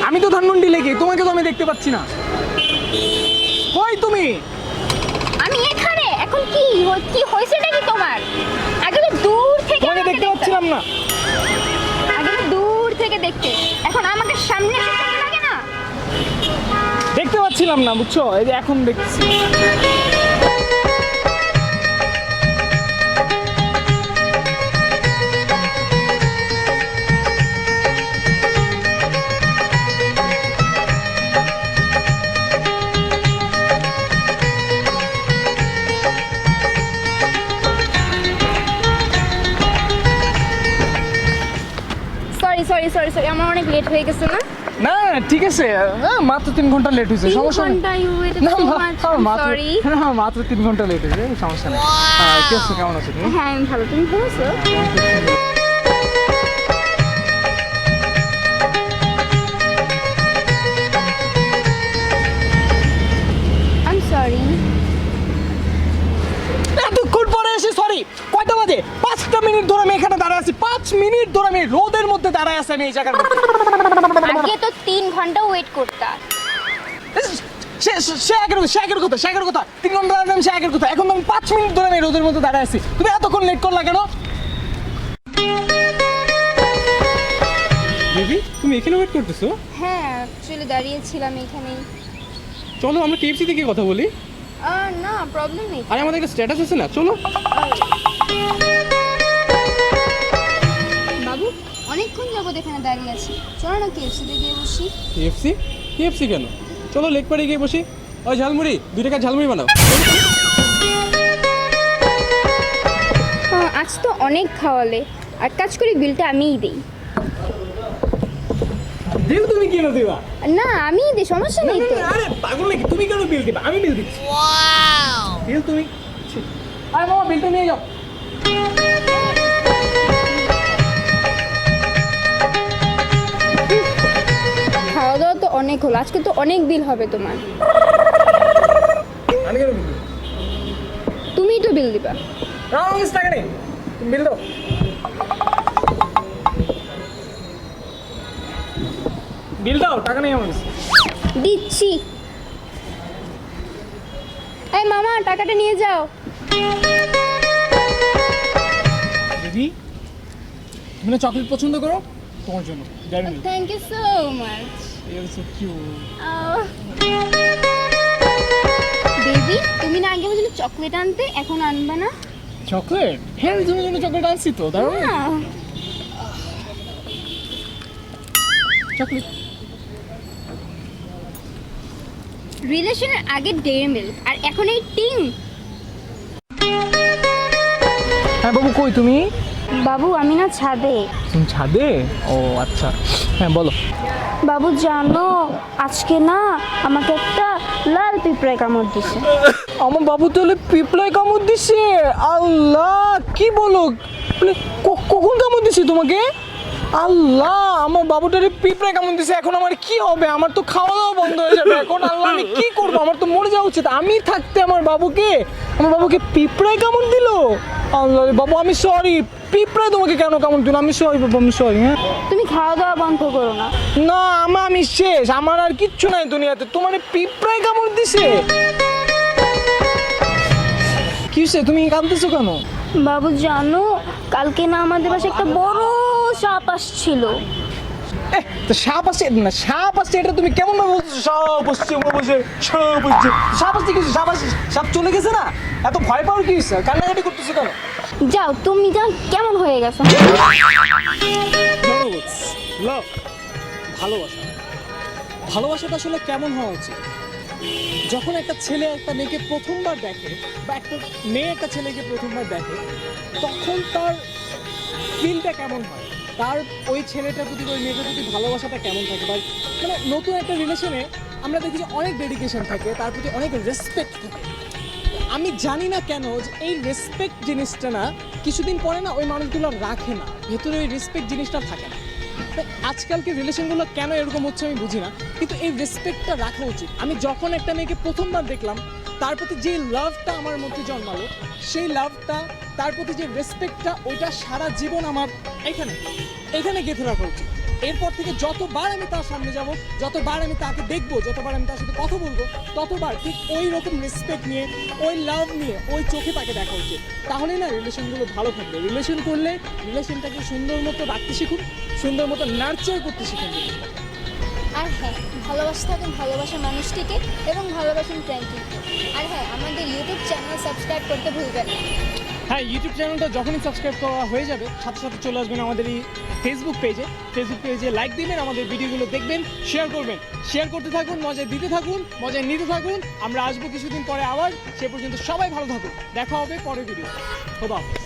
আমি তো ধানমন্ডি লেগে, তোমাকে তো আমি দেখতে পাচ্ছি না। কই তুমি? আমি এখানে। এখন কি কি হয়েছে নাকি তোমার? আগে তো দূর থেকে তোমাকে দেখতে পাচ্ছিলাম না। আগে তো দূর থেকে দেখতে, এখন আমাকে সামনে এসে দেখতে লাগে না? দেখতে পাচ্ছিলাম না, বুঝছো? এই যে এখন দেখছি। সরি সরি সরি, আমার অনেক লেট হয়ে গেছে না? না ঠিক আছে, মাত্র 3 ঘন্টা লেট হয়েছে, সমস্যা নেই। মাত্র 3 ঘন্টা লেট হয়েছে, সমস্যা নেই। কি আছো, কেমন আছো তুমি? হ্যাঁ আমি ভালো, তুমি ভালো আছো? I am sorry. এতক্ষণ পরে এসে সরি? কয়টা বাজে? 5টা মিনিট ধরে আমি এখানে দাঁড়ায় আছি, 5 মিনিট ধরে আমি রোদের মধ্যে দাঁড়ায় আছি আমি এই জায়গার মধ্যে। আগে তো 3 ঘন্টা ওয়েট করতা। সে আগের কথা 3 ঘন্টা দাঁড়ালাম, সে আগের কথা। এখন তো আমি 5 মিনিট ধরে আমি রোদের মধ্যে দাঁড়ায় আছি, তুমি এতক্ষণ লেট করলা কেন? বেবি তুমি এখানে ওয়েট করতেছো? হ্যাঁ অ্যাকচুয়ালি দাঁড়িয়েছিলাম এখানেই। চলো আমরা কেএফসি থেকে কথা বলি। না প্রবলেম নেই। আরে আমাদের একটা স্ট্যাটাস আছে না, চলো। বাবু অনেকক্ষণ যাবত এখানে দাঁড়িয়ে আছি, চলো না কেএফসিতে গিয়ে বসি। কেএফসি কেন? চলো লেক পাড়ে গিয়ে বসি। ওই ঝালমুড়ি, 2 টাকা ঝালমুড়ি বানাও। আজ তো অনেক খাওয়ালে, আর কাজ করি বিলটা আমিই দিই। বিল তুমি কেন দিবা? না আমিই দিই, সমস্যা নেই তো। আরে পাগল নাকি, তুমি কেন বিল দিবা? আমি বিল দিচ্ছি। ওয়াও বিল তুমি। আরে মামা বিলটা নিয়ে যাও। খাওয়া দাওয়া তো অনেক হলো, আজকে তো অনেক বিল হবে তোমার। আমি কেন বিল দিব? তুমিই তো বিল দিবা। আমার কাছে টাকা নেই, তুমি বিল দাও। বিল দাও, টাকা নেই আমার কাছে। দিচ্ছি। এই মামা টাকাটা নিয়ে যাও। দিদি তুমি না চকলেট পছন্দ করো, তোমার জন্য Dairy Milk. Thank you so much. You so cute. Baby তুমি না আগে বলেছিলে চকলেট আনতে, এখন আনবা না? চকলেট? হ্যাঁ তোমার জন্য চকলেট আনছি তো, দাঁড়াও। না চকলেট। রিলেশনের আগে ডেয়ারি মিল্ক, আর এখন এই টিং। হ্যাঁ বাবু কই তুমি? বাবু আমি না ছাদে। তুমি ছাদে? ও আচ্ছা, হ্যাঁ বলো। বাবু জানো আজকে না আমাকে একটা লাল পিঁপড়ায় কামড় দিছে। আমার বাবু তাহলে পিঁপড়ায় কামড় দিছে? আল্লাহ কি বলো, মানে কখন কামড় দিছে তোমাকে? আল্লাহ আমার বাবুটারে পিঁপড়ায় কামড় দিছে, এখন আমার কি হবে? আমার তো খাওয়া দাওয়া বন্ধ হয়ে যাবে এখন। আল্লাহ আমি কি করবো? আমার তো মরে যাওয়া উচিত। আমি থাকতে আমার বাবুকে পিঁপড়ায় কামড় দিল। আল্লাহ বাবু আমি সরি, পিঁপড়ায় তোমাকে কেন কামড় দিল? আমি সরি বাবু, আমি সরি। হ্যাঁ তুমি খাওয়া দাওয়া বন্ধ করো না। না আমি শেষ, আমার আর কিচ্ছু নাই দুনিয়াতে। তোমার পিঁপড়ায় কামড় দিছে? কি হয়েছে, তুমি কাঁদতেছো কেন? বাবু জানো কালকে না আমাদের বাসায় একটা বড় সাপ আসছিল। তো সাপ আসছে না, সাপ আসছে এটা তুমি কেমন ভাবে বলছো? সাপ আসছে, সাপ আসছে কিছু, সাপ চলে গেছে না, এত ভয় পাওয়ার কি হয়েছে? কান্নাকাটি করতেছো কেন? যাও তুমি যা, কেমন হয়ে গেছো? লাভ, ভালোবাসা, ভালোবাসাটা আসলে কেমন হওয়া উচিত? যখন একটা ছেলে একটা মেয়েকে প্রথমবার দেখে বা একটা মেয়ে একটা ছেলেকে প্রথমবার দেখে, তখন তার ফিলটা কেমন হয়, তার ওই ছেলেটার প্রতি ওই মেয়েটার প্রতি ভালোবাসাটা কেমন থাকে, বা মানে নতুন একটা রিলেশনে আমরা দেখি যে অনেক ডেডিকেশন থাকে, তার প্রতি অনেক রেসপেক্ট থাকে। আমি জানি না কেন যে এই রেসপেক্ট জিনিসটা না কিছুদিন পরে না ওই মানুষগুলো রাখে না, ভেতরে ওই রেসপেক্ট জিনিসটা থাকে না। আজকালকে রিলেশনগুলো কেন এরকম হচ্ছে আমি বুঝি না, কিন্তু এই রেসপেক্টটা রাখা উচিত। আমি যখন একটা মেয়েকে প্রথমবার দেখলাম, তার প্রতি যে লাভটা আমার মধ্যে জন্মালো, সেই লাভটা, তার প্রতি যে রেসপেক্টটা, ওইটা সারা জীবন আমার এখানে গেঁথে রাখা উচিত। এরপর থেকে যতবার আমি তার সামনে যাব, যতবার আমি তাকে দেখবো, যতবার আমি তার সাথে কথা বলবো, ততবার ঠিক ওই রকম রেসপেক্ট নিয়ে, ওই লাভ নিয়ে, ওই চোখে তাকে দেখা উচিত। তাহলে না রিলেশনগুলো ভালো থাকবে। রিলেশন করলে রিলেশনটাকে সুন্দর মতো রাখতে শিখুন, সুন্দর মতো নার্চার করতে শিখুন। আর হ্যাঁ, ভালোবাসা থাকুন ভালোবাসা মানুষটিকে এবং ভালোবাসুন প্রেমটিকে। আর হ্যাঁ, আমাদের ইউটিউব চ্যানেল সাবস্ক্রাইব করতে ভুলবেন না। হ্যাঁ, ইউটিউব চ্যানেলটা যখনই সাবস্ক্রাইব করা হয়ে যাবে, সাথে সাথে চলে আসবেন আমাদের এই ফেসবুক পেজে লাইক দিবেন, আমাদের ভিডিওগুলো দেখবেন, শেয়ার করবেন। শেয়ার করতে থাকুন, মজায় দিতে থাকুন, মজায় নিতে থাকুন। আমরা আসবো কিছুদিন পরে আবার। সে পর্যন্ত সবাই ভালো থাকুন। দেখা হবে পরের ভিডিও। খোদা হাফেজ।